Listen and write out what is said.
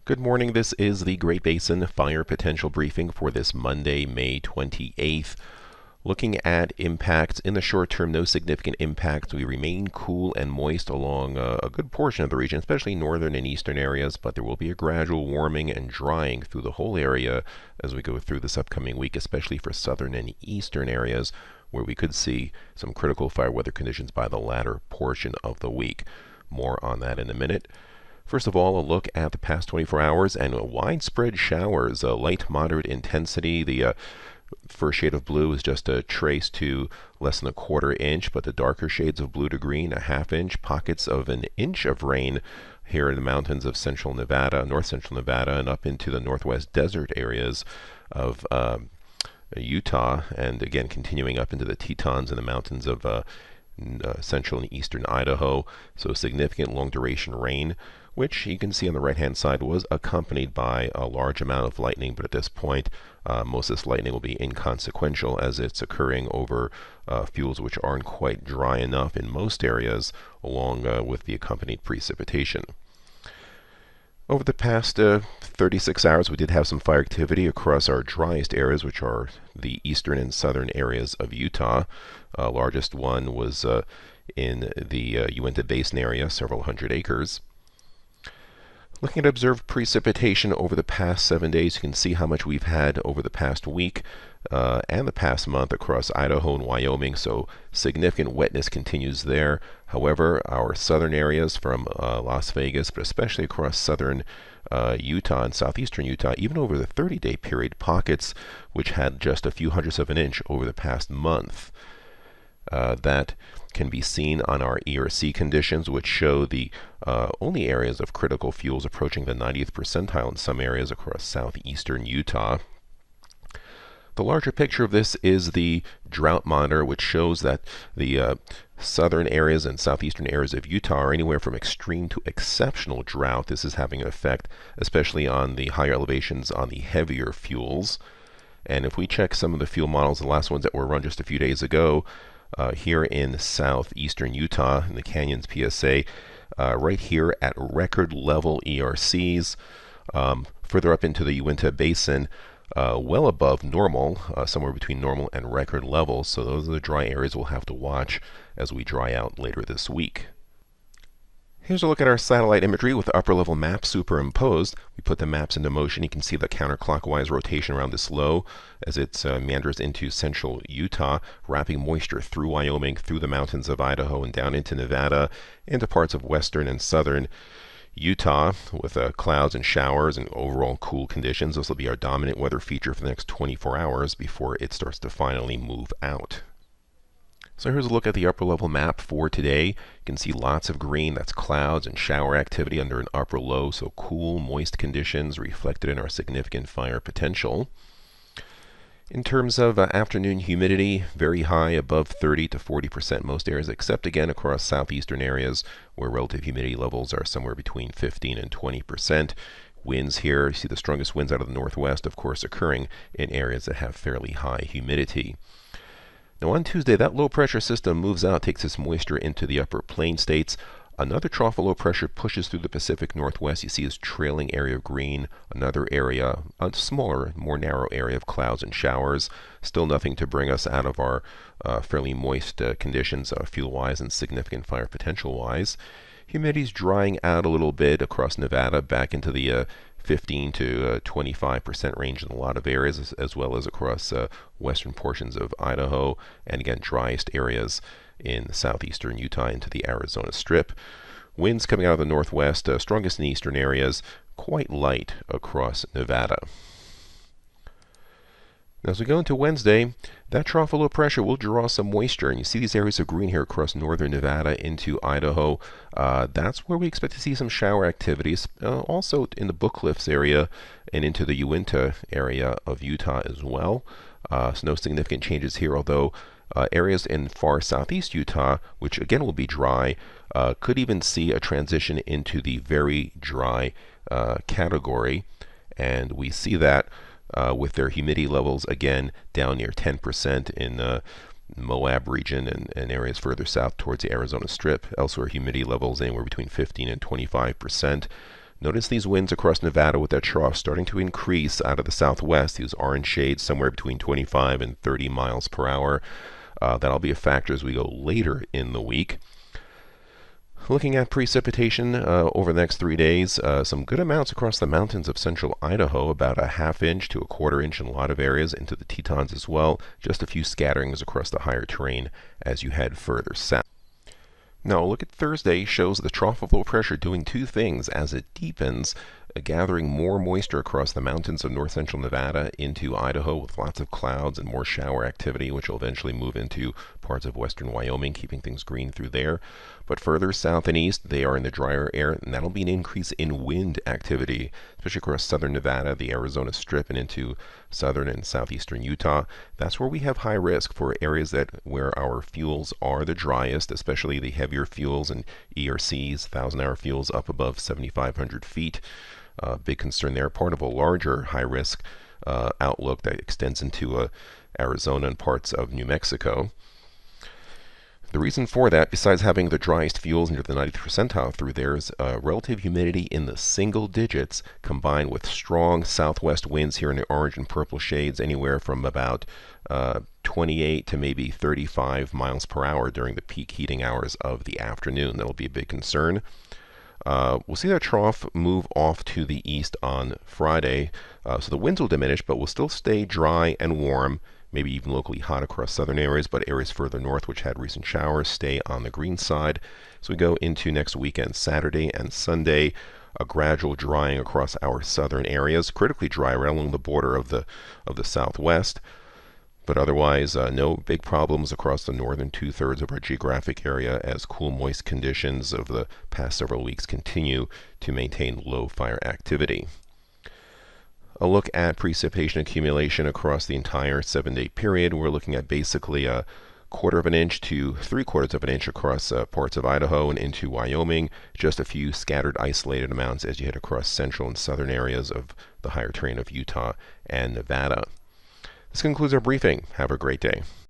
Good morning. This is the Great Basin Fire Potential Briefing for this Monday, May 28th. Looking at impacts in the short term, no significant impacts. We remain cool and moist along a good portion of the region, especially northern and eastern areas, but there will be a gradual warming and drying through the whole area as we go through this upcoming week, especially for southern and eastern areas where we could see some critical fire weather conditions by the latter portion of the week. More on that in a minute. First of all, a look at the past 24 hours and widespread showers, light moderate intensity. The first shade of blue is just a trace to less than a quarter inch, but the darker shades of blue to green, a half inch, pockets of an inch of rain here in the mountains of central Nevada, north central Nevada, and up into the northwest desert areas of Utah, and again continuing up into the Tetons and the mountains of central and eastern Idaho. So significant long duration rain, which you can see on the right hand side was accompanied by a large amount of lightning, but at this point most of this lightning will be inconsequential as it's occurring over fuels which aren't quite dry enough in most areas, along with the accompanied precipitation. Over the past 36 hours, we did have some fire activity across our driest areas, which are the eastern and southern areas of Utah. Largest one was in the Uinta Basin area, several hundred acres. Looking at observed precipitation over the past 7 days, you can see how much we've had over the past week and the past month across Idaho and Wyoming, so significant wetness continues there. However, our southern areas from Las Vegas, but especially across southern Utah and southeastern Utah, even over the 30-day period, pockets which had just a few hundredths of an inch over the past month. That can be seen on our ERC conditions, which show the only areas of critical fuels approaching the 90th percentile in some areas across southeastern Utah. The larger picture of this is the drought monitor, which shows that the southern areas and southeastern areas of Utah are anywhere from extreme to exceptional drought. This is having an effect, especially on the higher elevations on the heavier fuels. And if we check some of the fuel models, the last ones that were run just a few days ago, here in southeastern Utah, in the Canyons PSA, right here at record level ERCs, further up into the Uinta Basin, well above normal, somewhere between normal and record levels. So those are the dry areas we'll have to watch as we dry out later this week. Here's a look at our satellite imagery with upper level maps superimposed. We put the maps into motion. You can see the counterclockwise rotation around this low as it meanders into central Utah, wrapping moisture through Wyoming, through the mountains of Idaho, and down into Nevada, into parts of western and southern Utah with clouds and showers and overall cool conditions. This will be our dominant weather feature for the next 24 hours before it starts to finally move out. So here's a look at the upper level map for today. You can see lots of green, that's clouds and shower activity under an upper low, so cool, moist conditions reflected in our significant fire potential. In terms of afternoon humidity, very high, above 30 to 40% most areas, except again across southeastern areas where relative humidity levels are somewhere between 15 and 20%. Winds here, you see the strongest winds out of the northwest, of course, occurring in areas that have fairly high humidity. Now on Tuesday, that low pressure system moves out, takes its moisture into the upper plain states. Another trough of low pressure pushes through the Pacific Northwest. You see this trailing area of green, another area, a smaller, more narrow area of clouds and showers. Still nothing to bring us out of our fairly moist conditions fuel-wise and significant fire potential-wise. Humidity's drying out a little bit across Nevada, back into the 15 to 25% range in a lot of areas, as well as across western portions of Idaho, and again, driest areas in southeastern Utah into the Arizona Strip. Winds coming out of the northwest, strongest in the eastern areas, quite light across Nevada. Now, as we go into Wednesday, that trough of low pressure will draw some moisture, and you see these areas of green here across northern Nevada into Idaho. That's where we expect to see some shower activities, also in the Book Cliffs area and into the Uinta area of Utah as well. So no significant changes here, although areas in far southeast Utah, which again will be dry, could even see a transition into the very dry category, and we see that with their humidity levels again down near 10% in Moab region and areas further south towards the Arizona Strip. Elsewhere, humidity levels anywhere between 15 and 25%. Notice these winds across Nevada with that trough starting to increase out of the southwest. These orange shades somewhere between 25 and 30 miles per hour. That'll be a factor as we go later in the week. Looking at precipitation over the next 3 days, some good amounts across the mountains of central Idaho, about a ½ inch to a ¼ inch in a lot of areas, into the Tetons as well. Just a few scatterings across the higher terrain as you head further south. Now, a look at Thursday shows the trough of low pressure doing two things as it deepens, gathering more moisture across the mountains of north central Nevada into Idaho with lots of clouds and more shower activity, which will eventually move into parts of western Wyoming, keeping things green through there. But further south and east, they are in the drier air, and that'll be an increase in wind activity, especially across southern Nevada, the Arizona Strip, and into southern and southeastern Utah. That's where we have high risk for areas where our fuels are the driest, especially the heavier fuels and ERCs, 1,000-hour fuels up above 7,500 feet. Big concern there, part of a larger high-risk outlook that extends into Arizona and parts of New Mexico. The reason for that, besides having the driest fuels near the 90th percentile through there, is relative humidity in the single digits combined with strong southwest winds here in the orange and purple shades, anywhere from about 28 to maybe 35 miles per hour during the peak heating hours of the afternoon. That'll be a big concern. We'll see that trough move off to the east on Friday, so the winds will diminish, but will still stay dry and warm, maybe even locally hot across southern areas, but areas further north which had recent showers stay on the green side. So we go into next weekend, Saturday and Sunday, a gradual drying across our southern areas, critically dry right along the border of the southwest. But otherwise, no big problems across the northern two-thirds of our geographic area as cool, moist conditions of the past several weeks continue to maintain low fire activity. A look at precipitation accumulation across the entire 7-day period. We're looking at basically a 1/4 inch to 3/4 inch across parts of Idaho and into Wyoming. Just a few scattered isolated amounts as you head across central and southern areas of the higher terrain of Utah and Nevada. This concludes our briefing. Have a great day.